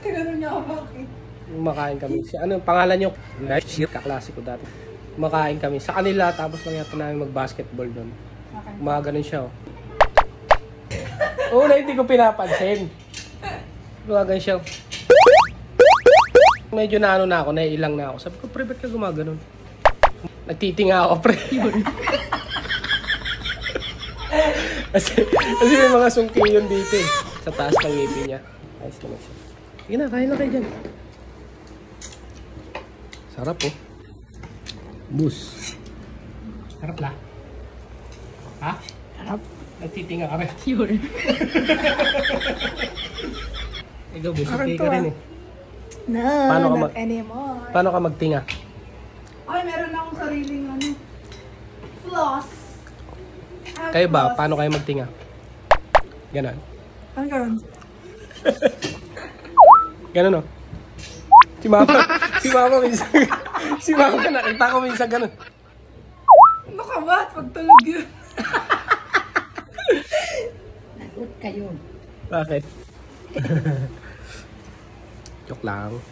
Tinanong niya ako bakit. Kumakain kami. Ano pangalan nyo? Shit, kaklase ko dati. Kumakain kami sa kanila, tapos lang yata namin mag-basketball doon. Mga ganun siya, oh. Oo, na hindi ko pinapansin. Mga ganun siya. Medyo na ano na ako, naiilang na ako. Sabi ko, pre, ba't ka gumaganon? Nagtitinga ako, pre. kasi may mga sungki yun dito eh. Sa taas ng ngipin niya. Ayos naman siya. Sige na, kain na kayo dyan. Sarap oh. Bus. Sarap la. Ha? Sarap. Nagtitinga ka rin. Sure. Ikaw, busy ka rin eh. No, Paano not anymore. Paano ka magtinga? Ay, meron akong sariling ano. Floss. Kayo ba? Paano kayo magtinga? Ganon. Ano gano'n? Ganon oh. Si Mama nakita ko minsan ganon. Ano ka ba? Pagtulog yun. Nagot kayo. Bakit? Joke lang.